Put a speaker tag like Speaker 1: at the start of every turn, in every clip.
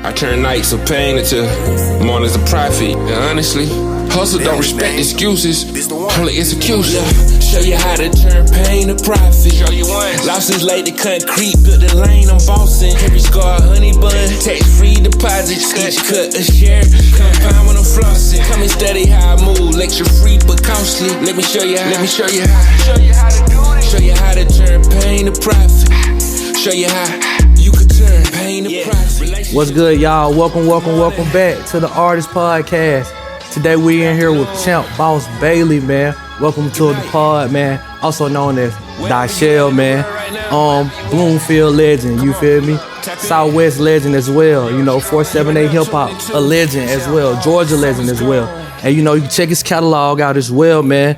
Speaker 1: I turn nights of pain into mornings of profit. And honestly, hustle don't respect excuses, only execution. Show you how to turn pain to profit. Show you once. Losses laid the concrete, built the lane, I'm bossing. Every scar, honey bun, tax-free deposits. Each cut a share, compound when I'm flossing. Come and study how I move, lecture free but costly. Let me show you how. Let me show you how. Show you how to do it. Show you how to turn pain to profit. Show you how you could turn pain to profit.
Speaker 2: What's good, y'all? Welcome back to the Artist Podcast. Today we in here with Champ Boss Bailey, man. Welcome to the pod, man. Also known as Dashell, man. Bloomfield legend, you feel me? Southwest legend as well. You know, 478 hip hop, a legend as well. Georgia legend as well. And you know, you can check his catalog out as well, man.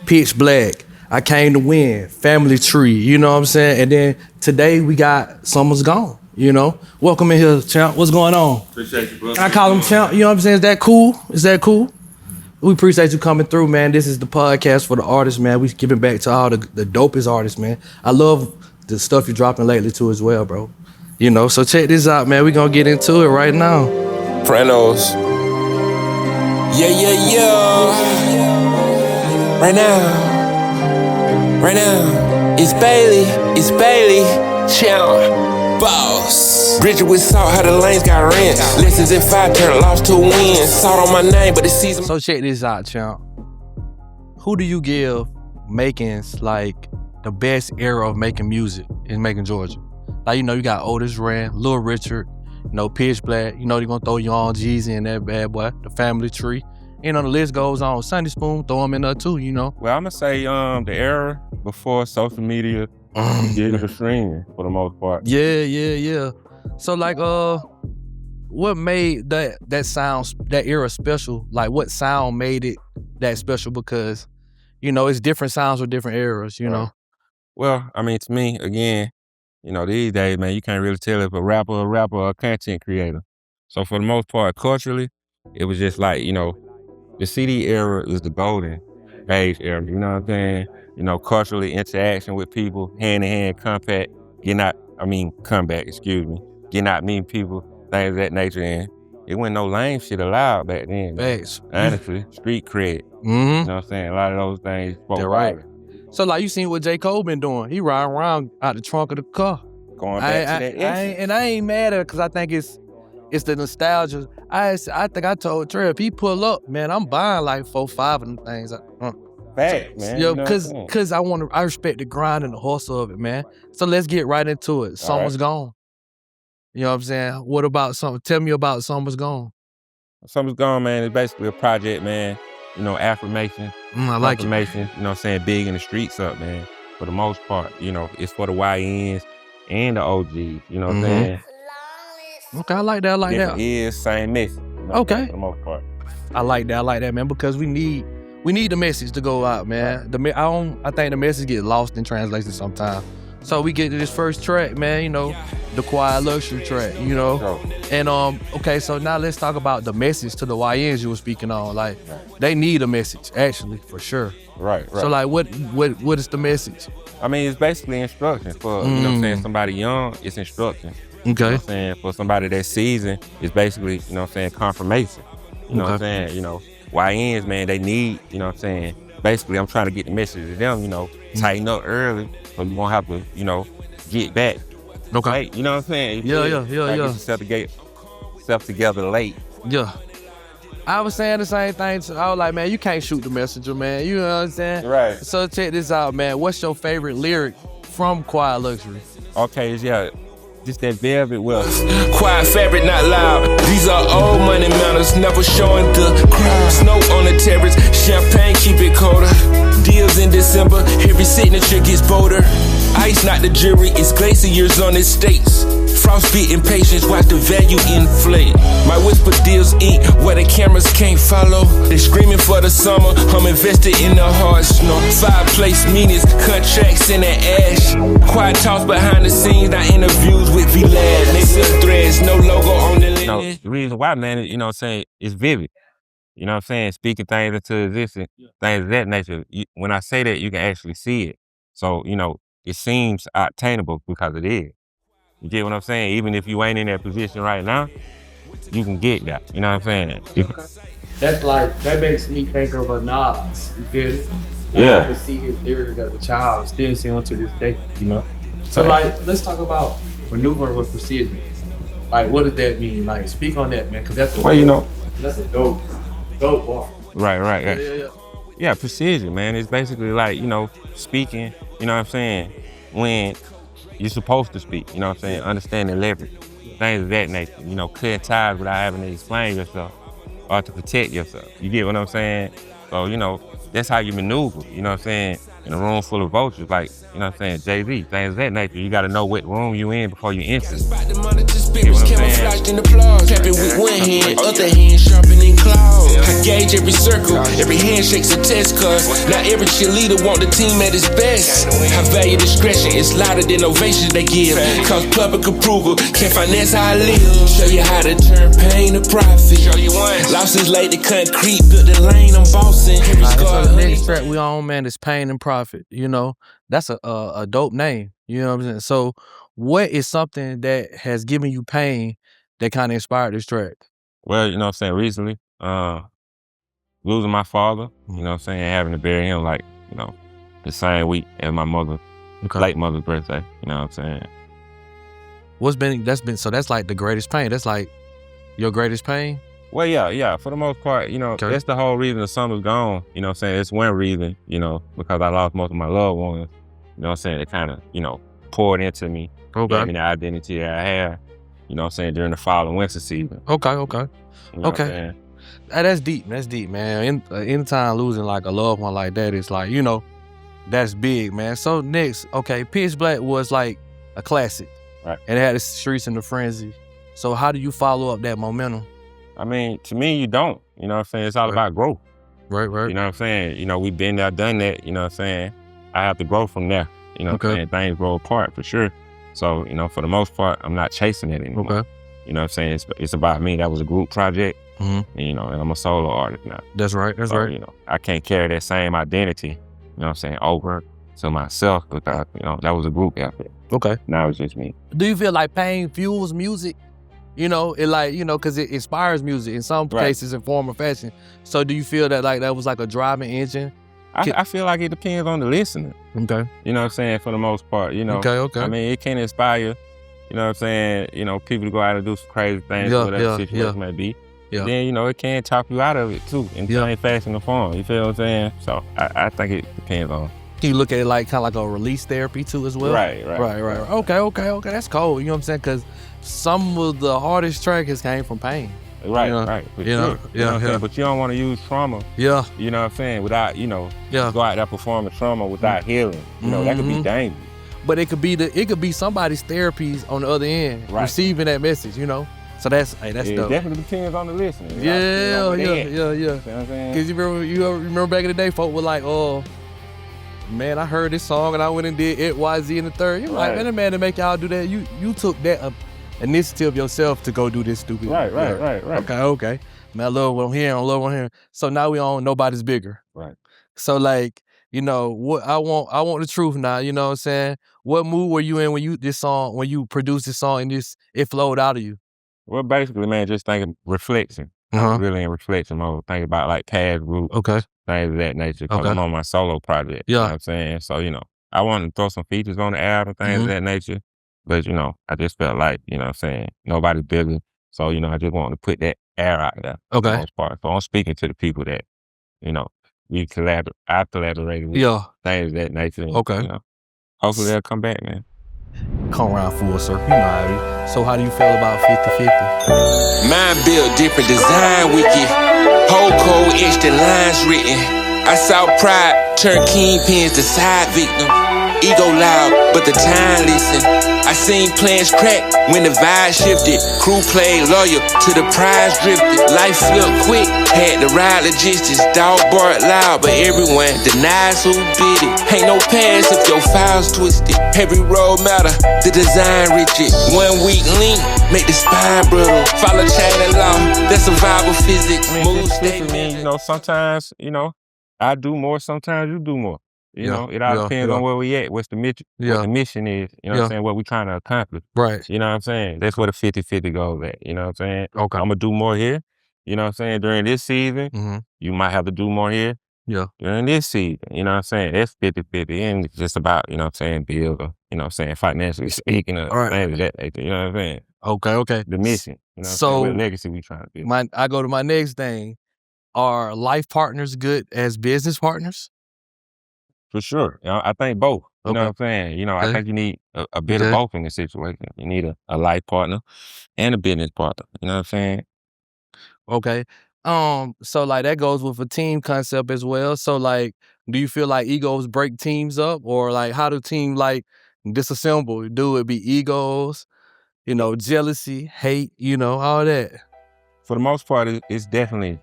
Speaker 2: Pitch Black, I Came to Win, Family Tree, you know what I'm saying? And then today we got Summer's Gone, you know? Welcome in here, Champ. What's going on?
Speaker 1: Appreciate you, bro.
Speaker 2: I call him Champ, you know what I'm saying? Is that cool? Is that cool? We appreciate you coming through, man. This is the podcast for the artists, man. We giving back to all the dopest artists, man. I love the stuff you're dropping lately too as well, bro. You know, so check this out, man. We gonna get into it right now.
Speaker 1: Pranos. Yeah. Right now, it's Bailey, Champ, Boss. Bridget with salt, how the lanes got rent. Lessons in 5 turn lost to win. Salt on my name, but the season.
Speaker 2: So check this out, Champ. Who do you give makings like the best era of making music in making Georgia? Like, you know, you got Otis Rand, Lil Richard, you know, Pitch Black, you know, they're gonna throw you on Jeezy and that bad boy, the Family Tree. You know, the list goes on. Sunday Spoon, throw them in there too, you know.
Speaker 3: Well, I'm gonna say the era before social media did the streaming for the most part.
Speaker 2: Yeah. So like, what made that sound, that era special? Like, what sound made it that special? Because, you know, it's different sounds with different eras, you know.
Speaker 3: Well, I mean, to me, again, you know, these days, man, you can't really tell if a rapper or a content creator. So for the most part, culturally, it was just like, you know, the CD era is the golden age era, you know what I'm saying? You know, culturally, interaction with people, hand-to-hand combat, getting out meeting people, things of that nature. And it wasn't no lame shit allowed back then.
Speaker 2: Facts.
Speaker 3: Honestly, street cred.
Speaker 2: Mm-hmm.
Speaker 3: You know what I'm saying? A lot of those things.
Speaker 2: They're right. So like, you seen what J. Cole been doing. He riding around out the trunk of the car.
Speaker 3: Going back to that.
Speaker 2: I ain't mad at it because I think it's the nostalgia. I think I told Trey, if he pull up, man, I'm buying like 4, 5 of them things.
Speaker 3: Fact, man.
Speaker 2: Yo, cause I respect the grind and the hustle of it, man. So let's get right into it. Summer's Gone. You know what I'm saying? What about tell me about Summer's Gone.
Speaker 3: Summer's Gone, man, it's basically a project, man. You know, affirmation.
Speaker 2: I like
Speaker 3: affirmation, you know what I'm saying? Big in the streets up, man. For the most part, you know, it's for the YNs and the OGs, you know what I'm saying?
Speaker 2: Okay, I like that.
Speaker 3: Different ears, same message. You know,
Speaker 2: okay.
Speaker 3: For the most part.
Speaker 2: I like that, man, because we need the message to go out, man. I think the message get lost in translation sometimes. So we get to this first track, man, you know, the Quiet Luxury track, you know.
Speaker 3: Sure.
Speaker 2: And okay, so now let's talk about the message to the YNs you were speaking on. Like, they need a message, actually, for sure.
Speaker 3: Right.
Speaker 2: So like, what is the message?
Speaker 3: I mean, it's basically instruction for, you know what I'm saying, somebody young, it's instruction.
Speaker 2: Okay.
Speaker 3: You know what I'm saying? For somebody that's seasoned, it's basically, you know what I'm saying, confirmation. You know what I'm saying? You know, YNs, man, they need, you know what I'm saying? Basically, I'm trying to get the message to them, you know, tighten up early so you won't have to, you know, get back.
Speaker 2: Okay.
Speaker 3: Late, you know what I'm saying?
Speaker 2: Yeah.
Speaker 3: Get yourself together late.
Speaker 2: Yeah. I was saying the same thing. I was like, man, you can't shoot the messenger, man. You know what I'm saying?
Speaker 3: Right.
Speaker 2: So check this out, man. What's your favorite lyric from Quiet Luxury?
Speaker 3: Okay, yeah. Just that velvet wealth.
Speaker 1: Quiet fabric, not loud. These are old money matters, never showing the crowd. Snow on the terrace, champagne keep it colder. Deals in December, every signature gets bolder. Ice not the jury, it's glaciers on estates. Frostbite impatience, watch the value inflate. My whisper deals ink where the cameras can't follow. They screaming for the summer, I'm invested in the hard snow. 5-place meetings, contracts in the ash. Quiet talks behind the scenes, not interviews with V-Lad. They sell threads, no logo on the linen.
Speaker 3: No, the reason why, man, you know what I'm saying, it's vivid. You know what I'm saying? Speaking things into existence, things of that nature. When I say that, you can actually see it. So, you know, it seems attainable because it is. You get what I'm saying? Even if you ain't in that position right now, you can get that. You know what I'm saying?
Speaker 2: That's like, that makes me think of a Nas. You feel me?
Speaker 3: Yeah.
Speaker 2: I can see his lyrics as a child, still see him to this day, you know? So like, let's talk about maneuvering with precision. Like, what does that mean? Like, speak on that, man, because that's a,
Speaker 3: well, you know,
Speaker 2: that's a dope bar.
Speaker 3: right.
Speaker 2: Yeah.
Speaker 3: Yeah, precision, man. It's basically like, you know, speaking, you know what I'm saying, when you're supposed to speak, you know what I'm saying, understanding leverage, things of that nature, you know, clear ties without having to explain yourself or to protect yourself. You get what I'm saying? So, you know, that's how you maneuver, you know what I'm saying, in a room full of vultures, like, you know what I'm saying, Jay-Z, things of that nature. You gotta know what room you in before you enter. You get what I'm saying?
Speaker 1: Clapping with one hand, other hand sharpening claws. I gauge every circle, every handshake's a test, cause not every cheerleader want the team at its best. I value discretion, it's louder than ovations they give. Cause public approval can't finance how I live. Show you how to turn pain to profit. Losses laid the concrete, built the lane, I'm bossing.
Speaker 2: So the next track we on, man, is Pain and Profit. You know, that's a dope name. You know what I'm saying? So what is something that has given you pain that kind of inspired this track?
Speaker 3: Well, you know what I'm saying, recently, losing my father, you know what I'm saying, having to bury him like, you know, the same week as my mother, late mother's birthday, you know what I'm saying.
Speaker 2: That's like the greatest pain. That's like your greatest pain?
Speaker 3: Well, yeah, for the most part, you know, that's the whole reason the son was gone, you know what I'm saying, it's one reason, you know, because I lost most of my loved ones, you know what I'm saying, it kind of, you know, poured into me, gave me the identity that I had, you know what I'm saying, during the fall and winter season.
Speaker 2: Okay.
Speaker 3: You know what I'm saying?
Speaker 2: That's deep, man. Anytime losing like a loved one like that, it's like, you know, that's big, man. So next, okay, Pitch Black was like a classic.
Speaker 3: Right.
Speaker 2: And it had the Streets in the Frenzy. So how do you follow up that momentum?
Speaker 3: I mean, to me, you don't. You know what I'm saying? It's all about growth.
Speaker 2: Right.
Speaker 3: You know what I'm saying? You know, we've been there, done that, you know what I'm saying? I have to grow from there. You know what I'm saying? Things grow apart for sure. So, you know, for the most part, I'm not chasing it anymore.
Speaker 2: Okay.
Speaker 3: You know what I'm saying? It's about me. That was a group project. And, you know, and I'm a solo artist now.
Speaker 2: That's right.
Speaker 3: You know, I can't carry that same identity, you know what I'm saying, over to myself because, you know, that was a group effort.
Speaker 2: Okay.
Speaker 3: Now it's just me.
Speaker 2: Do you feel like pain fuels music? You know, it like, you know, because it inspires music in some cases in form or fashion. So do you feel that like that was like a driving engine?
Speaker 3: I feel like it depends on the listener.
Speaker 2: Okay.
Speaker 3: You know what I'm saying, for the most part, you know.
Speaker 2: Okay.
Speaker 3: I mean, it can inspire, you know what I'm saying, you know, people to go out and do some crazy things, whatever the situation may be.
Speaker 2: Yeah.
Speaker 3: Then, you know, it can talk you out of it too, in some fashion or form. You feel what I'm saying? So I think it depends on.
Speaker 2: Can you look at it like kind of like a release therapy too as well?
Speaker 3: Right.
Speaker 2: Okay. That's cool. You know what I'm saying? Because some of the hardest tracks came from pain.
Speaker 3: Right.
Speaker 2: You know, yeah.
Speaker 3: But you don't want to use trauma.
Speaker 2: Yeah.
Speaker 3: You know what I'm saying? Without, you know, go out there performing trauma without healing. You know, that could be dangerous.
Speaker 2: But it could be somebody's therapies on the other end, receiving that message. You know. So that's dope.
Speaker 3: It definitely depends on the listener.
Speaker 2: Yeah.
Speaker 3: You know what I'm saying?
Speaker 2: Because you remember back in the day, folk were like, oh, man, I heard this song and I went and did X, Y, Z in the third. You're like, man, to make y'all do that, you took that initiative yourself to go do this stupid.
Speaker 3: Right.
Speaker 2: Okay. Man, I love what I'm hearing. So now we on Nobody's Bigger.
Speaker 3: Right.
Speaker 2: So like, you know, what I want the truth now, you know what I'm saying? What mood were you in when you produced this song and it flowed out of you?
Speaker 3: Well, basically, man, just thinking reflection. I'm really in reflection mode. Thinking about like past groups, things of that nature. Because I'm on my solo project. You know what I'm saying? So, you know, I wanted to throw some features on the album, things of that nature. But, you know, I just felt like, you know what I'm saying, nobody's bigger. So, you know, I just wanted to put that air out there for the most part. So I'm speaking to the people that, you know, I collaborated with, things of that nature. And, you know, hopefully they'll come back, man.
Speaker 2: Come around full circle, you know how it is. So how do you feel about 50-50?
Speaker 1: Mind built different, design wicked. Whole code etched and lines written. I saw pride turn kingpins to side victims. Ego loud, but the time listen. I seen plans crack when the vibe shifted. Crew played loyal to the prize drifted. Life flipped quick, had to ride logistics. Dog barked loud, but everyone denies who did it. Ain't no pass if your files twisted. Every road matter, the design rigid. 1 weak link, make the spine brittle. Follow chain of law, that's survival physics.
Speaker 3: I mean, you know, sometimes, you know, I do more, sometimes you do more. You know, it all depends on where we at, what's the mission, what the mission is, you know what I'm saying, what we trying to accomplish.
Speaker 2: Right.
Speaker 3: You know what I'm saying? That's where the 50-50 goes at, you know what I'm saying?
Speaker 2: Okay.
Speaker 3: I'm gonna do more here, you know what I'm saying, during this season. You might have to do more here during this season, you know what I'm saying? That's 50-50. And it's just about, you know what I'm saying, build, you know what I'm saying, financially speaking of things that, you know what I'm saying?
Speaker 2: Okay.
Speaker 3: The mission, you know what I'm saying? What legacy we trying to build.
Speaker 2: I go to my next thing. Are life partners good as business partners?
Speaker 3: For sure. You know, I think both. You know what I'm saying? You know, I think you need a bit of both in this situation. You need a life partner and a business partner. You know what I'm saying?
Speaker 2: Okay. So like that goes with a team concept as well. So like, do you feel like egos break teams up, or like how do team like disassemble? Do it be egos, you know, jealousy, hate, you know, all that?
Speaker 3: For the most part, it's definitely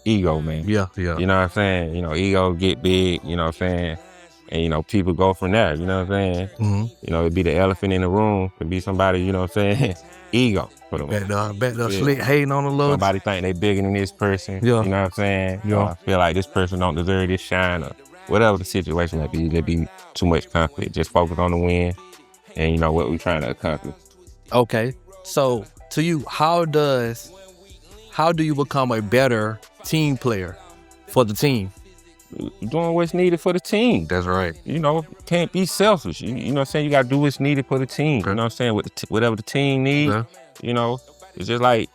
Speaker 3: ego, man.
Speaker 2: Yeah.
Speaker 3: You know what I'm saying? You know, ego get big, you know what I'm saying? And, you know, people go from there, you know what I'm saying? You know, it'd be the elephant in the room. It'd be somebody, you know what I'm saying? Ego. For them.
Speaker 2: Bet the slick hating on the little.
Speaker 3: Somebody think they bigger than this person. You know what I'm saying? I feel like this person don't deserve this shine, or whatever the situation might be. There'd be too much conflict. Just focus on the win and, you know, what we're trying to accomplish.
Speaker 2: Okay. So to you, how do you become a better team player for the team?
Speaker 3: Doing what's needed for the team.
Speaker 2: That's right.
Speaker 3: You know, can't be selfish. You know what I'm saying? You got to do what's needed for the team. You know what I'm saying? Whatever the team needs, you know, it's just like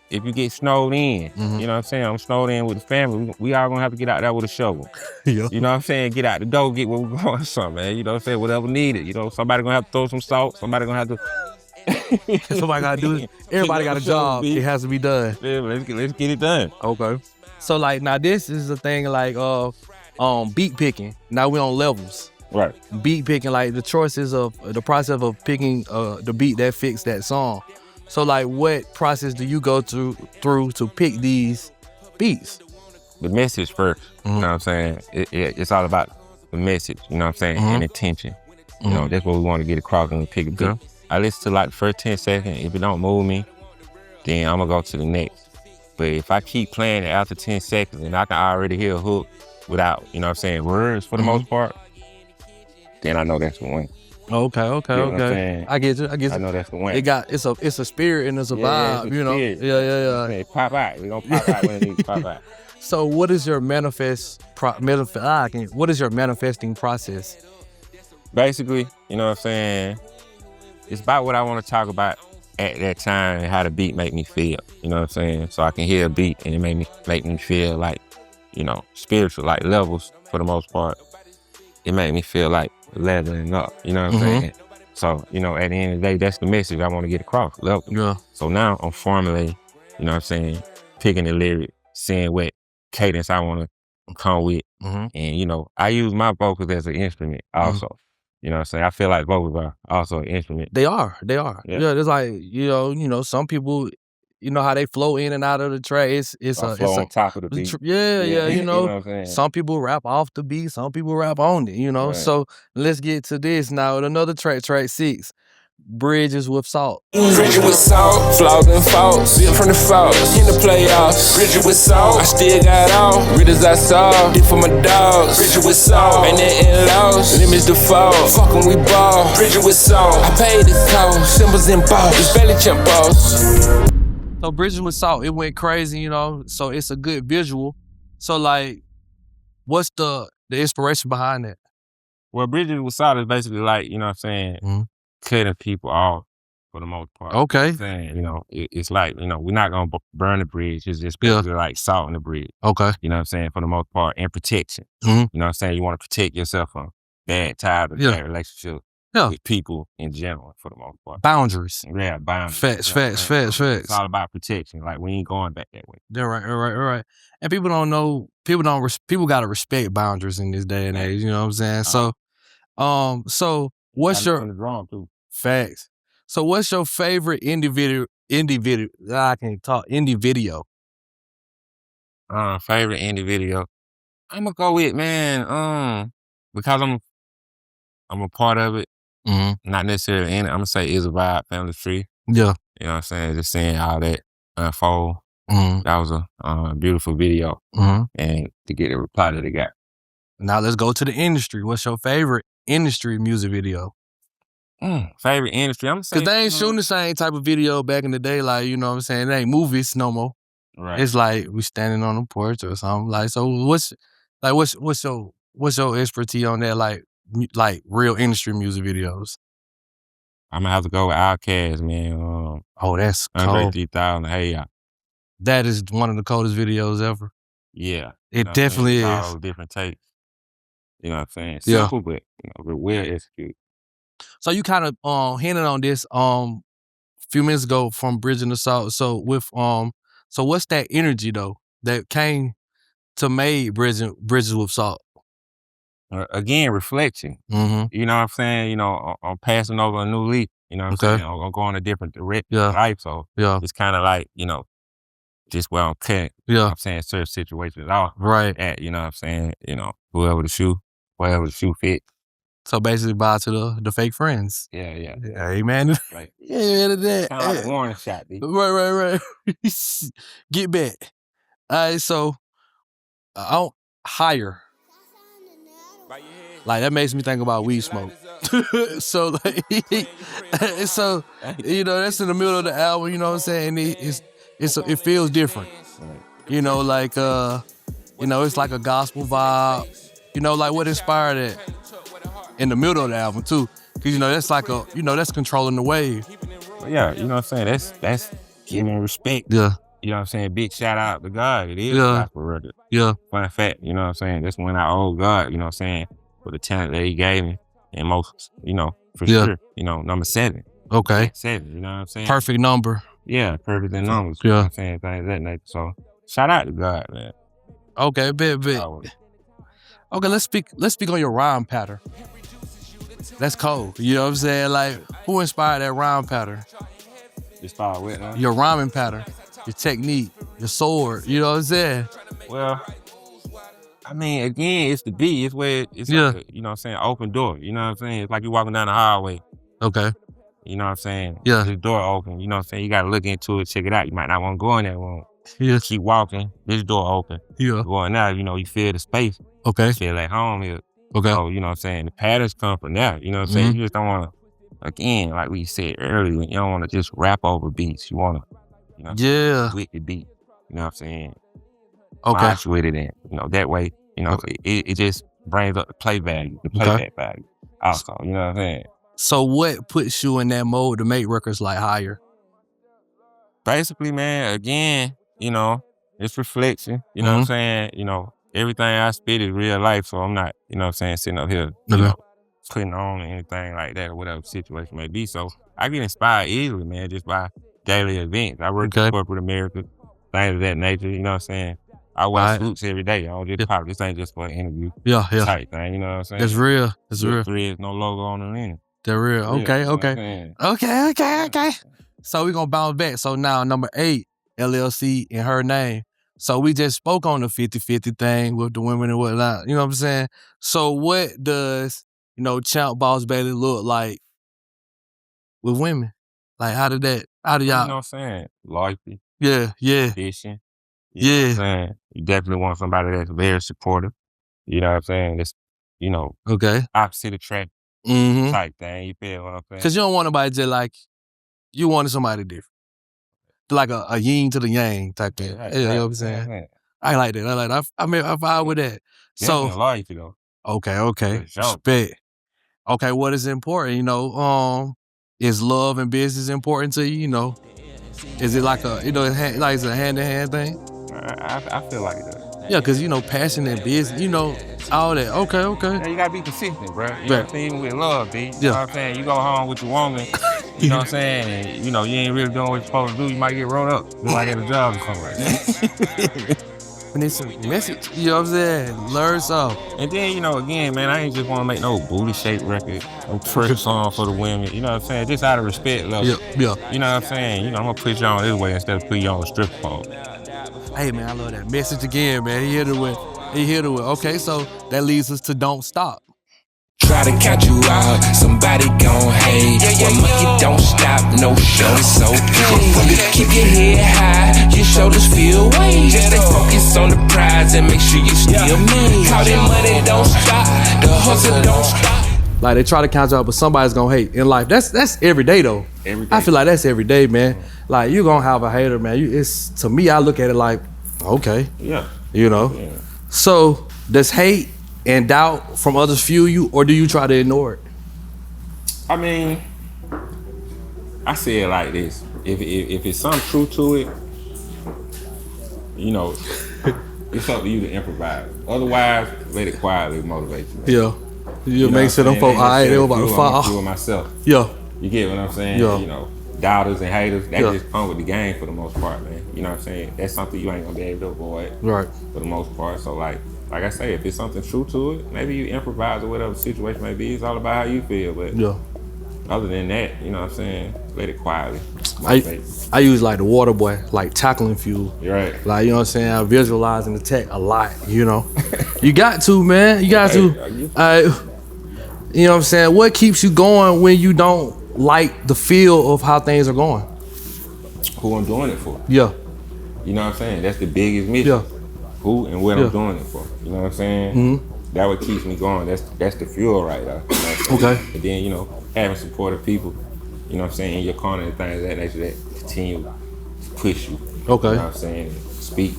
Speaker 3: if you get snowed in, you know what I'm saying? I'm snowed in with the family. We all gonna have to get out there with a shovel. You know what I'm saying? Get out the door, get where we're going, something, man. You know what I'm saying? Whatever needed. You know, somebody gonna have to throw some salt. Somebody gonna have to.
Speaker 2: Somebody gotta do it. Everybody got a job. It has to be done.
Speaker 3: Yeah, let's get it done.
Speaker 2: Okay. So like now this is a thing like beat picking. Now we on levels.
Speaker 3: Right.
Speaker 2: Beat picking, like the choices of the process of picking the beat that fits that song. So like what process do you go through to pick these beats?
Speaker 3: The message first. You know what I'm saying? It's all about the message, you know what I'm saying? And intention. You know, that's what we want to get across when we pick a beat. I listen to like the first 10 seconds. If it don't move me, then I'm gonna go to the next. But if I keep playing it after 10 seconds and I can already hear a hook without, you know what I'm saying, words for the most part, then I know that's the one.
Speaker 2: Okay. I get you.
Speaker 3: I know that's the one.
Speaker 2: It's a spirit and it's a vibe, you know.
Speaker 3: Spirit.
Speaker 2: Yeah.
Speaker 3: Pop out. We gonna pop out when it needs to pop out.
Speaker 2: So what is your what is your manifesting process?
Speaker 3: Basically, you know what I'm saying, it's about what I want to talk about at that time and how the beat make me feel, you know what I'm saying? So I can hear a beat and it make me feel like, you know, spiritual, like levels for the most part. It made me feel like leveling up, you know what I'm saying? So, you know, at the end of the day, that's the message I want to get across, level.
Speaker 2: Yeah.
Speaker 3: So now I'm formulating, you know what I'm saying, picking the lyric, seeing what cadence I want to come with. And, you know, I use my vocals as an instrument also. You know what I'm saying? I feel like vocals are also an instrument.
Speaker 2: They are. Yeah, it's like, you know, some people, you know how they flow in and out of the track. It's
Speaker 3: on top of the beat.
Speaker 2: Yeah, you know,
Speaker 3: what I'm saying?
Speaker 2: some people rap off the beat, some people rap on it, you know.
Speaker 3: Right.
Speaker 2: So let's get to this now. Another track 6, Bridges with Salt.
Speaker 1: Bridges with salt, flaws and faults. Built from the faults in the playoffs. Bridges with salt, I still got all. Riddles I saw, did for my dogs. Bridges with salt, ain't that in-laws. Limits the fall, fuck when we ball. Bridges with salt, I paid the cost. Symbols in balls, it's belly champ balls.
Speaker 2: So Bridges with Salt, it went crazy, you know. So it's a good visual. So like, what's the inspiration behind that?
Speaker 3: Well, Bridges with Salt is basically like, you know what I'm saying, cutting people off for the most part.
Speaker 2: Okay.
Speaker 3: Saying, you know, it's like, you know, we're not going to burn the bridge. It's just basically like salt in the bridge.
Speaker 2: Okay.
Speaker 3: You know what I'm saying, for the most part, and protection. You know what I'm saying? You want to protect yourself from bad ties or bad relationships with people in general for the most part.
Speaker 2: Boundaries.
Speaker 3: Yeah, boundaries.
Speaker 2: Facts.
Speaker 3: It's all about protection. Like, we ain't going back that way.
Speaker 2: Yeah, right. And people don't know, people got to respect boundaries in this day and age, you know what I'm saying? So what's your
Speaker 3: wrong too?
Speaker 2: Facts. So what's your favorite indie video? I can't talk. Indie video.
Speaker 3: Favorite indie video. I'm gonna go with, man, because I'm a part of it. Not necessarily in it. I'm gonna say Is a Vibe, Family Tree.
Speaker 2: Yeah.
Speaker 3: You know what I'm saying? Just seeing all that unfold. That was a beautiful video. And to get the reply that it got.
Speaker 2: Now let's go to the industry. What's your favorite industry music video?
Speaker 3: Favorite industry? I'm saying
Speaker 2: because they ain't shooting the same type of video back in the day. Like, you know what I'm saying? It ain't movies no more.
Speaker 3: Right.
Speaker 2: It's like we standing on the porch or something. Like, so what's your expertise on that? Like real industry music videos.
Speaker 3: I'm gonna have to go with Outkast, man.
Speaker 2: Oh, that's
Speaker 3: Andre
Speaker 2: cold.
Speaker 3: 3000. Hey, yeah.
Speaker 2: That is one of the coldest videos ever.
Speaker 3: Yeah.
Speaker 2: It definitely is.
Speaker 3: All different takes. You know what I'm saying? Simple, but well executed.
Speaker 2: So you kind of hinted on this a few minutes ago from Bridging the Salt. So with so what's that energy though that came to make Bridges with Salt?
Speaker 3: Again, reflection.
Speaker 2: Mm-hmm.
Speaker 3: You know what I'm saying? You know, I'm passing over a new leaf. You know what I'm saying? I'm going a different direction in life. So it's kind of like, you know, just where I'm cut. You know what I'm saying? Certain situations off.
Speaker 2: Right.
Speaker 3: At, you know what I'm saying? You know, wherever the shoe fit.
Speaker 2: So basically bye to the fake friends.
Speaker 3: Yeah.
Speaker 2: Amen.
Speaker 3: Like,
Speaker 2: yeah, to that.
Speaker 3: Kind of like a warning shot, dude.
Speaker 2: Right. Get back. All right, so I don't hire. Like that makes me think about weed smoke. So like, so you know that's in the middle of the album. You know what I'm saying? It feels different. You know, like you know, it's like a gospel vibe. You know, like what inspired it in the middle of the album too. Cause you know that's like that's controlling the wave.
Speaker 3: Yeah, you know what I'm saying? That's giving respect.
Speaker 2: Yeah.
Speaker 3: You know what I'm saying? Big shout out to God. It is a gospel record.
Speaker 2: Yeah.
Speaker 3: Fun fact, you know what I'm saying? That's when I owe God, you know what I'm saying, for the talent that he gave me. And most, you know, for sure, you know, number 7.
Speaker 2: Okay.
Speaker 3: 7, you know what I'm saying?
Speaker 2: Perfect number.
Speaker 3: Yeah, perfect in numbers. You know what I'm saying? Things that nature. So shout out to God, man.
Speaker 2: Okay, bit. Okay, let's speak on your rhyme pattern. That's cold. You know what I'm saying? Like, who inspired that rhyme pattern?
Speaker 3: Inspired with, huh?
Speaker 2: Your rhyming pattern, your technique, your sword. You know what I'm saying?
Speaker 3: Well, I mean, again, it's the beat. It's where it's like a, you know what I'm saying, open door. You know what I'm saying? It's like you walking down the highway.
Speaker 2: Okay.
Speaker 3: You know what I'm saying?
Speaker 2: Yeah.
Speaker 3: This door open. You know what I'm saying? You got to look into it, check it out. You might not want to go in that room.
Speaker 2: Yeah.
Speaker 3: Keep walking. This door open.
Speaker 2: Yeah.
Speaker 3: Going out, you know, you feel the space.
Speaker 2: Okay.
Speaker 3: You feel like home here.
Speaker 2: Okay.
Speaker 3: So, you know what I'm saying? The patterns come from there. You know what I'm saying? You just don't want to, again, like we said earlier, you don't want to just rap over beats. You want to, you know, with the beat. You know what I'm saying?
Speaker 2: Okay.
Speaker 3: March with it in. You know, that way, you know, it just brings up the play value, the playback value also. You know what I'm saying?
Speaker 2: So what puts you in that mode to make records like higher?
Speaker 3: Basically, man, again, you know, it's reflection. You know what I'm saying? You know, everything I spit is real life, so I'm not, you know what I'm saying, sitting up here, you know, putting on anything like that or whatever the situation may be. So I get inspired easily, man, just by daily events. I work in corporate America, things of that nature, you know what I'm saying? I wear suits every day. I don't just pop. This ain't just for an interview. Type thing, you know what I'm saying?
Speaker 2: It's real. It's real.
Speaker 3: There's no logo on the end.
Speaker 2: They're real. Okay. Okay. So we're gonna bounce back. So now number 8, LLC in her name. So we just spoke on the 50-50 thing with the women and whatnot. You know what I'm saying? So what does, you know, Champ Boss Bailey look like with women? Like how do y'all?
Speaker 3: You know what I'm saying? Loyalty.
Speaker 2: Yeah.
Speaker 3: Ambition. You know what I'm saying? You definitely want somebody that's very supportive. You know what I'm saying? That's, you know, opposite attract type thing. You feel what I'm saying?
Speaker 2: Because you don't want nobody just like, you wanted somebody different. Like a yin to the yang type thing. You know what I'm saying? I like that. I vibe with that. So
Speaker 3: loyalty though.
Speaker 2: Okay. Respect. Okay, what is important? You know, is love and business important to you? You know, is it like a, you know, like it's a hand-in-hand thing?
Speaker 3: I feel like it does.
Speaker 2: Yeah, because, you know, passion and business, you know, all that. Okay.
Speaker 3: Yeah, you gotta be consistent, bro. You know what I'm saying? Even with love, B. You know what I'm saying? You go home with your woman, you know what I'm saying? And, you know, you ain't really doing what you're supposed to do. You might get rolled up. Look like at a job or somewhere.
Speaker 2: And it's a message, you know what I'm saying? Learn something.
Speaker 3: And then, you know, again, man, I ain't just want to make no booty-shaped record, no prayer song for the women, you know what I'm saying? Just out of respect level.
Speaker 2: Yeah.
Speaker 3: You know what I'm saying? You know, I'm going to put you on this way instead of putting you on a strip pole.
Speaker 2: Hey, man, I love that message again, man. He hit it with. Okay, so that leads us to Don't Stop.
Speaker 1: Try to count you out, somebody gon' hate. One monkey don't stop, no show, it's okay. Keep your head high, your shoulders feel weight. Just stay focused on the prize and make sure you still me. How that money don't stop, the hustle don't stop.
Speaker 2: Like they try to count you out, but somebody's gonna hate in life. That's every day though.
Speaker 3: Every day.
Speaker 2: I feel like that's every day, man. Like you gonna have a hater, man. It's to me, I look at it like, okay,
Speaker 3: Yeah.
Speaker 2: you know.
Speaker 3: Yeah.
Speaker 2: So does hate and doubt from others fuel you, or do you try to ignore it?
Speaker 3: I mean, I say it like this: if it's something true to it, you know, it's up to you to improvise. Otherwise, let it quietly motivate you.
Speaker 2: Yeah. You make sure them folks, they were about to fall.
Speaker 3: I'm myself.
Speaker 2: Yeah.
Speaker 3: You get what I'm saying?
Speaker 2: Yeah.
Speaker 3: You know, doubters and haters, that
Speaker 2: Yeah.
Speaker 3: just come with the game for the most part, man. You know what I'm saying? That's something you ain't gonna be able to avoid.
Speaker 2: Right.
Speaker 3: For the most part. So like I say, if it's something true to it, maybe you improvise or whatever the situation may be. It's all about how you feel. But
Speaker 2: Yeah.
Speaker 3: other than that, you know what I'm saying? Let it quietly motivate.
Speaker 2: I use like the water boy, like tackling fuel.
Speaker 3: You're right.
Speaker 2: Like, you know what I'm saying? I visualize and attack a lot, you know? You got to, man. You got to. You know what I'm saying? What keeps you going when you don't like the feel of how things are going?
Speaker 3: Who I'm doing it for.
Speaker 2: Yeah.
Speaker 3: You know what I'm saying? That's the biggest mission.
Speaker 2: Yeah.
Speaker 3: Who and what
Speaker 2: Yeah.
Speaker 3: I'm doing it for. You know what I'm saying?
Speaker 2: Mm-hmm.
Speaker 3: That what keeps me going. That's the fuel right there. You know what I'm saying?
Speaker 2: Okay.
Speaker 3: And then, you know, having supportive people, you know what I'm saying, in your corner and things like that continue to push you.
Speaker 2: Okay.
Speaker 3: You know what I'm saying? Speak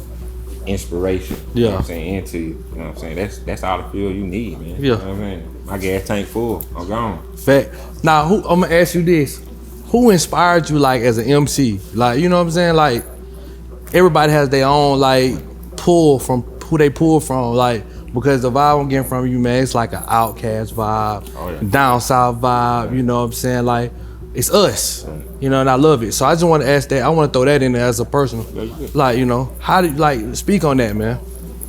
Speaker 3: inspiration. You know what I'm saying, into you. You know what I'm saying? That's all the fuel you need, man.
Speaker 2: Yeah.
Speaker 3: You know what I mean? My gas tank full. I'm gone.
Speaker 2: Fact. Now, I'm gonna ask you this: who inspired you, like as an MC? Like, you know what I'm saying? Like, everybody has their own like pull from who they pull from. Like, because the vibe I'm getting from you, man, it's like an Outcast vibe, down south vibe. You know what I'm saying? Like, it's us. You know, and I love it. So I just want to ask that. I want to throw that in there as a person. Like, you know, how did speak on that, man?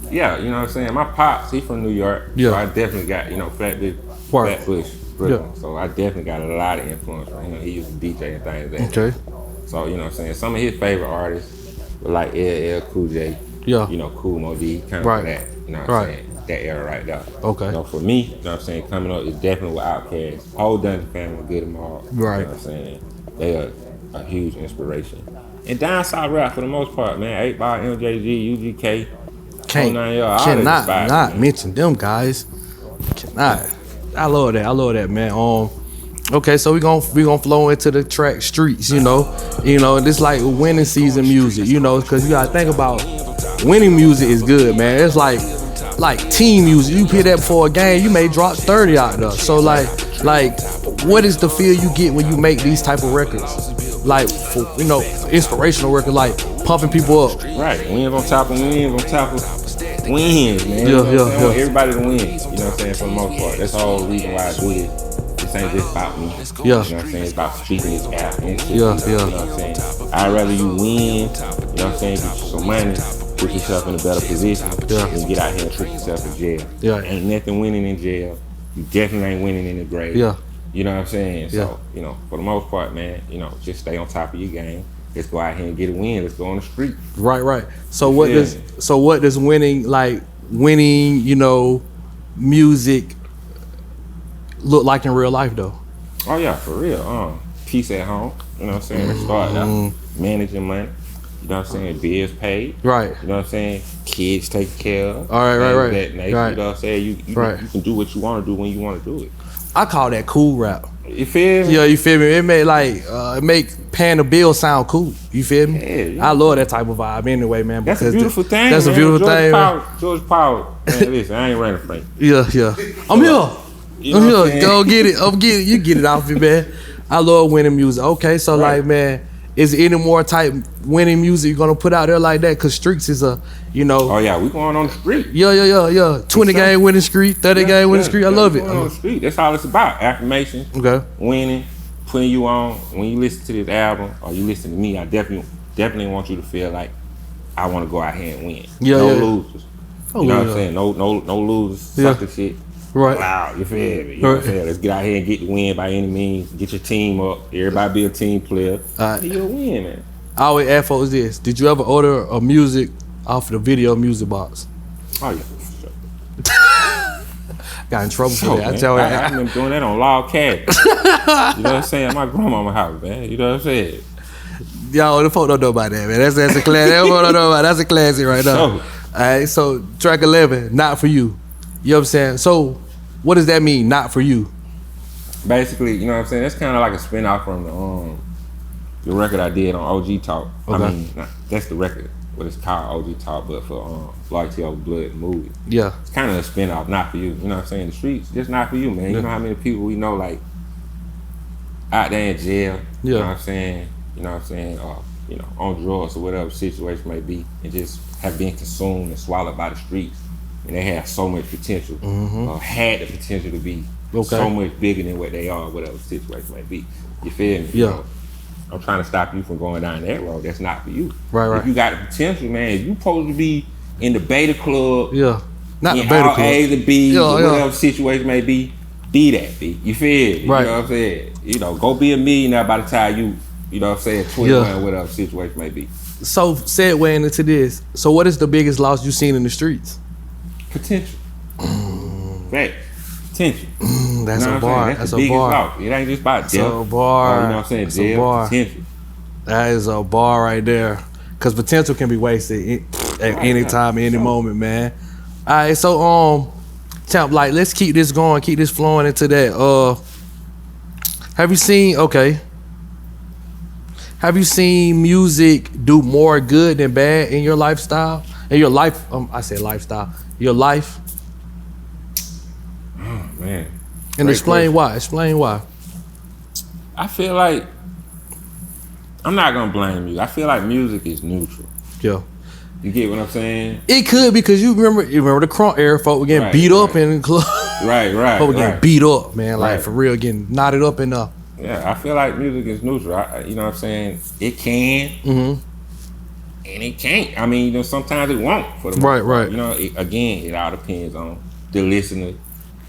Speaker 3: Yeah, you know what I'm saying? My pops, he from New York.
Speaker 2: Yeah.
Speaker 3: So I definitely got, you know, Flatbush, Brooklyn. So I definitely got a lot of influence from him. He used to DJ and things like that.
Speaker 2: Okay.
Speaker 3: So, you know what I'm saying? Some of his favorite artists were like LL Cool J.
Speaker 2: Yeah.
Speaker 3: You know, Cool Mo D, kind of
Speaker 2: Right.
Speaker 3: that. You know what
Speaker 2: Right.
Speaker 3: I'm saying? That era right there.
Speaker 2: Okay.
Speaker 3: You know, for me, you know what I'm saying, coming up is definitely with Outkast. Whole Dungeon family, Good and All.
Speaker 2: Right.
Speaker 3: You know what I'm saying? They are a huge inspiration. And down south rap for the most part, man. 8 Ball, MJG, UGK.
Speaker 2: Cannot not mention them guys. Cannot. I love that, man. Okay, so we gonna flow into the track Streets. You know, this like winning season music. You know, because you gotta think about winning music is good, man. It's like team music. You play that before a game, you may drop 30 out there. So like what is the feel you get when you make these type of records? Like, for, you know, inspirational records, like pumping people up.
Speaker 3: Right. We ain't gonna topple wins, man.
Speaker 2: Yeah.
Speaker 3: Everybody to win. You know what I'm saying? For the most part. That's the whole reason why I do this. This ain't just about me.
Speaker 2: Yeah.
Speaker 3: You know what I'm saying? It's about speaking this out and shit.
Speaker 2: Yeah.
Speaker 3: You know what I'm saying? I'd rather you win, you know what I'm saying, get you some money, put yourself in a better position, than get out here and trick yourself in jail.
Speaker 2: Yeah.
Speaker 3: Ain't nothing winning in jail. You definitely ain't winning in the grave.
Speaker 2: Yeah.
Speaker 3: You know what I'm saying?
Speaker 2: Yeah.
Speaker 3: So, you know, for the most part, man, you know, just stay on top of your game. Let's go out here and get a win. Let's go on the street.
Speaker 2: Right. So what does winning, you know, music look like in real life though?
Speaker 3: Oh yeah, for real. Peace at home. You know what I'm saying? Let's start out managing money. You know what I'm saying? Bills paid.
Speaker 2: Right.
Speaker 3: You know what I'm saying? Kids taken care of.
Speaker 2: All right.
Speaker 3: That nature,
Speaker 2: Right.
Speaker 3: You know what I'm saying? You can do what you want to do when you want to do it.
Speaker 2: I call that cool rap.
Speaker 3: You feel me?
Speaker 2: Yeah, you feel me? It make paying the bill sound cool. You feel me?
Speaker 3: Yeah.
Speaker 2: I love that type of vibe anyway, man.
Speaker 3: That's a beautiful thing.
Speaker 2: That's
Speaker 3: man.
Speaker 2: a beautiful thing, man.
Speaker 3: George Power. Man, listen, I ain't running from you.
Speaker 2: Yeah. I'm here.
Speaker 3: You know what I'm saying?
Speaker 2: Go get it. You get it off me, man. I love winning music. Okay, so like, man, is there any more type winning music you're gonna put out there like that? Cause Streets is a, you know.
Speaker 3: Oh yeah, we going on the street.
Speaker 2: Yeah. 20 game winning streak, 30 game winning streak. I love it.
Speaker 3: Going on the street. That's all it's about. Affirmation.
Speaker 2: Okay.
Speaker 3: Winning, putting you on. When you listen to this album or you listen to me, I definitely want you to feel like I want to go out here and win. No losers. You know what I'm saying? No losers. Sucker shit.
Speaker 2: Right.
Speaker 3: Wow, you feel me? You know what I'm saying? Let's get out here and get the win by any means. Get your team up. Everybody be a team player. You'll win, man.
Speaker 2: I always ask folks this: did you ever order a music off of the video music box?
Speaker 3: Oh yeah.
Speaker 2: Got in trouble for that.
Speaker 3: I remember doing that on Log Cabin. You know what I'm saying? My grandmama house, man. You know what I'm saying?
Speaker 2: Y'all, the folk don't know about that, man. That's a classic. That's a classic right now. Alright, so track 11, not for you. You know what I'm saying? So what does that mean, not for you?
Speaker 3: Basically, you know what I'm saying? That's kind of like a spin-off from the record I did on OG Talk.
Speaker 2: Okay.
Speaker 3: I mean, that's the record, what it's called, OG Talk, but for Floyd T.O. Blood movie.
Speaker 2: Yeah.
Speaker 3: It's kind of a spin-off, not for you. You know what I'm saying? The streets, just not for you, man.
Speaker 2: Yeah.
Speaker 3: You know how many people we know, like, out there in jail, you
Speaker 2: Yeah.
Speaker 3: know what I'm saying? You know what I'm saying? You know, on drugs or whatever the situation may be, and just have been consumed and swallowed by the streets. And they have so much potential, or had the potential to be so much bigger than what they are, whatever the situation may be. You feel me?
Speaker 2: Yeah.
Speaker 3: So, I'm trying to stop you from going down that road. That's not for you.
Speaker 2: Right.
Speaker 3: If you got the potential, man, if you supposed to be in the beta club,
Speaker 2: Not the
Speaker 3: in
Speaker 2: beta
Speaker 3: all
Speaker 2: club.
Speaker 3: A's and B's,
Speaker 2: Yeah,
Speaker 3: or
Speaker 2: yeah.
Speaker 3: whatever the situation may be that, B. You feel me?
Speaker 2: Right.
Speaker 3: You know what I'm saying? You know, go be a millionaire by the time you know what I'm saying, 21, whatever the situation may be.
Speaker 2: So segueing into this, so what is the biggest loss you've seen in the streets?
Speaker 3: Potential. Right. Potential.
Speaker 2: That's
Speaker 3: You know
Speaker 2: a
Speaker 3: what I'm
Speaker 2: bar.
Speaker 3: saying?
Speaker 2: That's
Speaker 3: the
Speaker 2: a
Speaker 3: biggest
Speaker 2: bar.
Speaker 3: loss. It ain't just about
Speaker 2: That's
Speaker 3: death.
Speaker 2: a bar.
Speaker 3: You know what I'm saying?
Speaker 2: That's a
Speaker 3: Jail,
Speaker 2: bar.
Speaker 3: potential.
Speaker 2: That is a bar right there. Cause potential can be wasted at any time, any moment, man. All right, so Champ, like let's keep this going, keep this flowing into that. Have you seen music do more good than bad in your lifestyle? In your life, I say lifestyle. Your life.
Speaker 3: Oh man.
Speaker 2: And
Speaker 3: Great
Speaker 2: explain
Speaker 3: question.
Speaker 2: why. Explain why.
Speaker 3: I feel like I'm not gonna blame you. I feel like music is neutral.
Speaker 2: Yeah.
Speaker 3: You get what I'm saying?
Speaker 2: It could because you remember the crunk era, folk were getting beat up in the club.
Speaker 3: Right.
Speaker 2: Folk were getting beat up, man. Like
Speaker 3: Right.
Speaker 2: for real, getting knotted up in
Speaker 3: Yeah, I feel like music is neutral. You know what I'm saying? It can, and it can't. I mean, you know, sometimes it won't. For the most part.
Speaker 2: Right.
Speaker 3: You know, it all depends on the listener.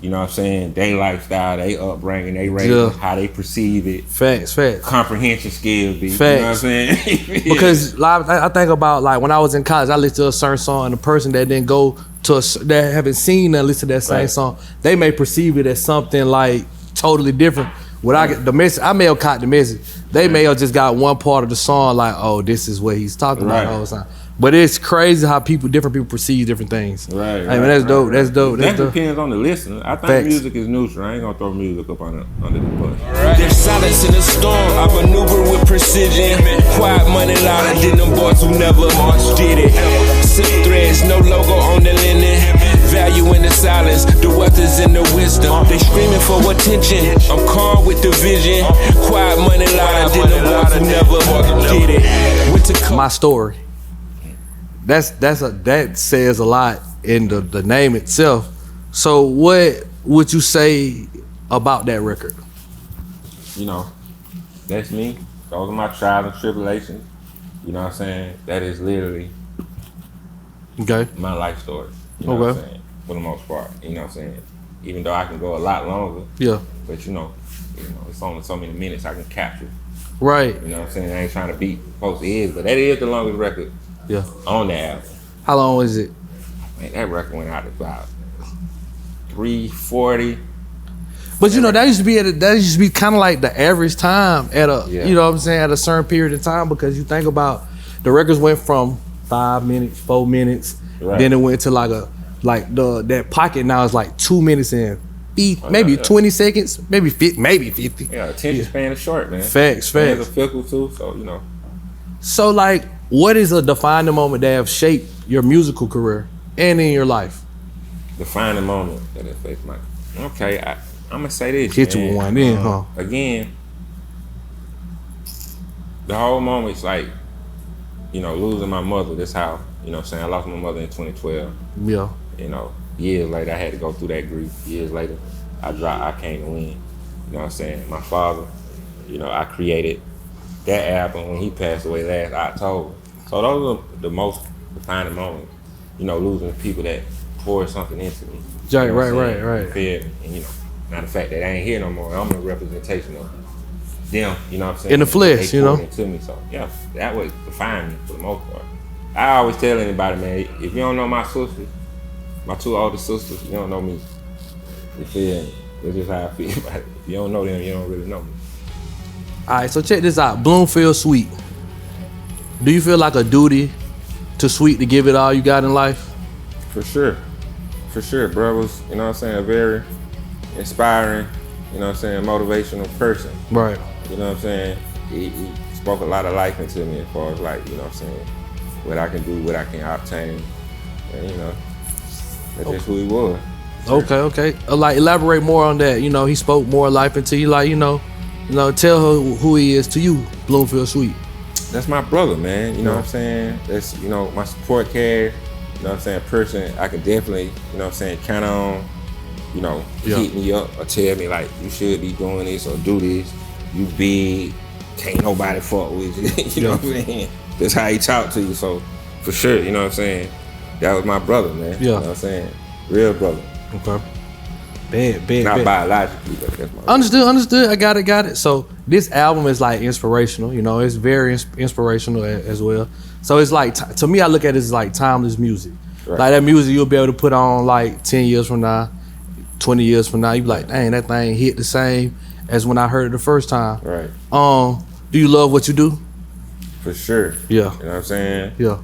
Speaker 3: You know what I'm saying? Their lifestyle, their upbringing, they raising, how they perceive it.
Speaker 2: Facts.
Speaker 3: Comprehension skills, be.
Speaker 2: Facts.
Speaker 3: You know what I'm saying?
Speaker 2: Because like, I think about like when I was in college, I listened to a certain song, and the person that didn't go to that haven't seen and listened to that same song, they may perceive it as something like totally different. When I get the message, I may have caught the message. They may have just got one part of the song, like, oh, this is what he's talking about all the time. But it's crazy how different people perceive different things.
Speaker 3: Right.
Speaker 2: I mean, that's dope. That's dope.
Speaker 3: That depends on the listener. I think music is neutral. I ain't gonna throw music up under the bus.
Speaker 1: There's silence in the storm. I maneuver with precision. Quiet money louder than them boys who never did it. Silk threads, no logo on the linen. Value in the silence. The wealth is in the wisdom. They screaming for attention. I'm calm with the vision. Quiet money louder than them boys who never did it. Went to
Speaker 2: My story. That says a lot in the name itself. So what would you say about that record?
Speaker 3: You know, that's me. Those are my trials and tribulations. You know what I'm saying? That is literally my life story. You know what I'm saying? For the most part. You know what I'm saying? Even though I can go a lot longer.
Speaker 2: Yeah.
Speaker 3: But you know, it's only so many minutes I can capture.
Speaker 2: Right.
Speaker 3: You know what I'm saying? I ain't trying to beat folks' ears, but that is the longest record on the album.
Speaker 2: How long is it?
Speaker 3: Man, that record went out about 340.
Speaker 2: But you know, that used to be kind of like the average time at a you know what I'm saying, at a certain period of time, because you think about the records went from 5 minutes, 4 minutes, then it went to that pocket now is like 2 minutes and maybe 20 seconds, maybe 50.
Speaker 3: Yeah, attention span is short, man.
Speaker 2: Facts.
Speaker 3: It's a fickle too, so you know.
Speaker 2: So like, what is a defining moment that have shaped your musical career and in your life?
Speaker 3: Defining moment that affects my. Okay, I'm gonna say this.
Speaker 2: Hit you with one then, huh?
Speaker 3: Again, the whole moment's like, losing my mother. That's how, what I'm saying, I lost my mother in 2012.
Speaker 2: Yeah.
Speaker 3: Years later, I had to go through that grief. Years later, I came to win. You know what I'm saying? My father, I created that album when he passed away last October. So those are the most defining moments. Losing the people that poured something into me.
Speaker 2: Right.
Speaker 3: Fed, and now the fact that I ain't here no more, I'm a representation of them. You know what I'm saying?
Speaker 2: In the flesh,
Speaker 3: they poured into me. So yeah, that would define me for the most part. I always tell anybody, man, if you don't know my sisters, my two older sisters, you don't know me. You feel me? That's just how I feel about it. If you don't know them, you don't really know me.
Speaker 2: All right, so check this out. Bloomfield Suite. Do you feel like a duty to Sweet to give it all you got in life?
Speaker 3: For sure, bro was, you know what I'm saying, a very inspiring, you know what I'm saying, motivational person.
Speaker 2: Right.
Speaker 3: You know what I'm saying? He spoke a lot of life into me as far as like, you know what I'm saying, what I can do, what I can obtain. And you know, that's just who he was.
Speaker 2: Okay. Like elaborate more on that. You know, he spoke more life into you. Like, you know, tell her who he is to you, Bloomfield Sweet.
Speaker 3: That's my brother, man. You know what I'm saying? That's, you know, my support card. You know what I'm saying? Person I can definitely, you know what I'm saying, count on. You know, hit me up or tell me like you should be doing this or do this. You big, can't nobody fuck with you. You know what I'm saying? That's how he talk to you. So for sure, you know what I'm saying? That was my brother, man. You know what I'm saying? Real brother.
Speaker 2: Okay. Bad.
Speaker 3: Not biologically, but that's my brother.
Speaker 2: Understood. I got it. So this album is like inspirational. You know, it's very inspirational as well. So it's like, to me, I look at it as like timeless music. Right. Like that music you'll be able to put on like 10 years from now, 20 years from now. You be like, dang, that thing hit the same as when I heard it the first time.
Speaker 3: Right.
Speaker 2: Do you love what you do?
Speaker 3: For sure.
Speaker 2: Yeah.
Speaker 3: You know what I'm saying?
Speaker 2: Yeah.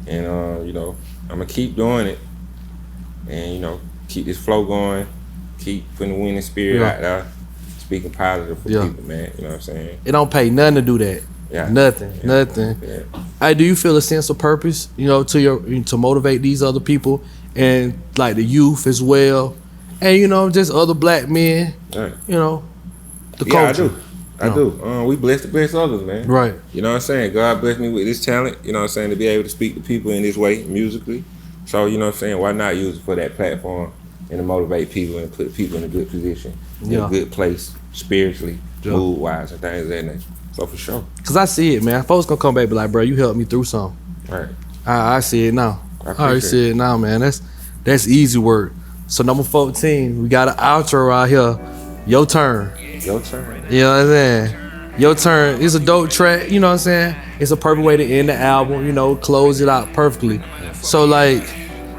Speaker 3: And you know, I'm gonna keep doing it, and you know, keep this flow going, keep putting the winning spirit out there, speaking positive for people, man. You know what I'm saying?
Speaker 2: It don't pay nothing to do that.
Speaker 3: Yeah.
Speaker 2: Nothing.
Speaker 3: Yeah.
Speaker 2: Hey, do you feel a sense of purpose, you know, to motivate these other people and like the youth as well, and you know, just other black men, you know, the culture?
Speaker 3: I do. We blessed to bless others, man.
Speaker 2: Right.
Speaker 3: You know what I'm saying? God blessed me with this talent, you know what I'm saying, to be able to speak to people in this way, musically. So, you know what I'm saying, why not use it for that platform and to motivate people and put people in a good position, in a good place, spiritually, mood-wise, and things of that nature. So for sure. Cause
Speaker 2: I see it, man. Folks gonna come back and be like, bro, you helped me through something.
Speaker 3: Right.
Speaker 2: I see it now. I already see it now, man. That's easy work. So number 14, we got an outro out here. Your turn.
Speaker 3: Your turn.
Speaker 2: You know what I'm saying? Your turn. It's a dope track, you know what I'm saying? It's a perfect way to end the album, you know, close it out perfectly. So like,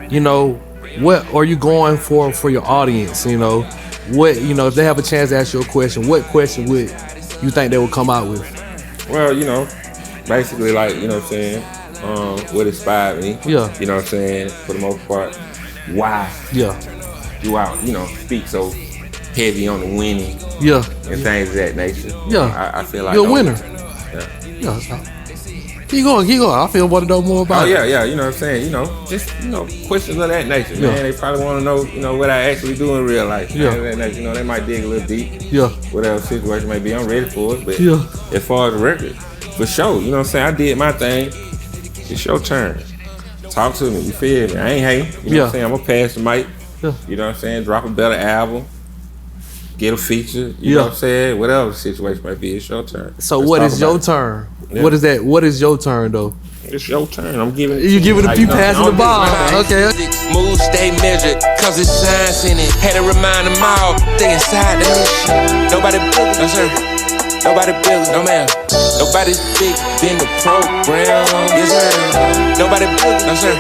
Speaker 2: you know, what are you going for your audience, you know? What, you know, if they have a chance to ask you a question, what question would you think they would come out with?
Speaker 3: Well, you know, basically like, you know what I'm saying, what inspired me.
Speaker 2: Yeah.
Speaker 3: You know what I'm saying, for the most part. Why?
Speaker 2: Yeah.
Speaker 3: Do I, you know, speak so heavy on the winning?
Speaker 2: Yeah.
Speaker 3: And things of that nature.
Speaker 2: Yeah.
Speaker 3: I feel like
Speaker 2: you're a winner. Yeah. Keep going. I feel want to know more about it.
Speaker 3: Yeah, you know what I'm saying? You know, just, you know, questions of that nature, man. They probably want to know, you know, what I actually do in real life.
Speaker 2: Yeah.
Speaker 3: That nature. You know, they might dig a little deep.
Speaker 2: Yeah.
Speaker 3: Whatever situation may be, I'm ready for it. But as far as the record, for sure, you know what I'm saying? I did my thing. It's your turn. Talk to me, you feel me? I ain't hating. You know what I'm saying? I'm gonna pass the mic.
Speaker 2: Yeah.
Speaker 3: You know what I'm saying? Drop a better album. Get a feature. You know what I'm saying? Whatever the situation might be, it's your turn.
Speaker 2: So what is your turn? Yeah. What is that? What is your turn though?
Speaker 3: It's your turn. I'm giving it.
Speaker 2: You giving it? You passing the ball? Okay.
Speaker 1: Moves stay measured, cause it's science in it. Had to remind them all, they inside the mission. Nobody bigger, no sir. Nobody bigger, no ma'am. Nobody's big than the program, yes sir. Nobody bigger, no sir.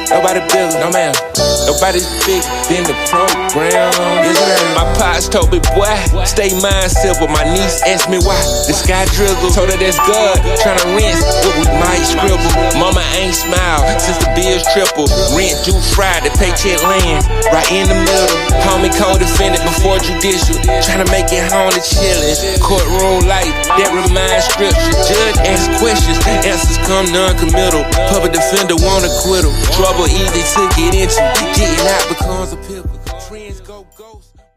Speaker 1: Nobody bigger, no ma'am. Nobody's big than the program, yes sir. My pops told me, boy, stay mind simple. My niece asked me why. The sky drizzle, told her that's God. Tryna rinse what we might scribble. Mama ain't smile since the bills triple. Rent due Friday, paycheck lands right in the middle. Call me co-defendant before judicial. Tryna make it home to chillin'. Courtroom life, that reminds scripture. Judge asks questions, answers come non-committal. Public defender want acquittal. Trouble easy to get into. Getting out becomes a pill.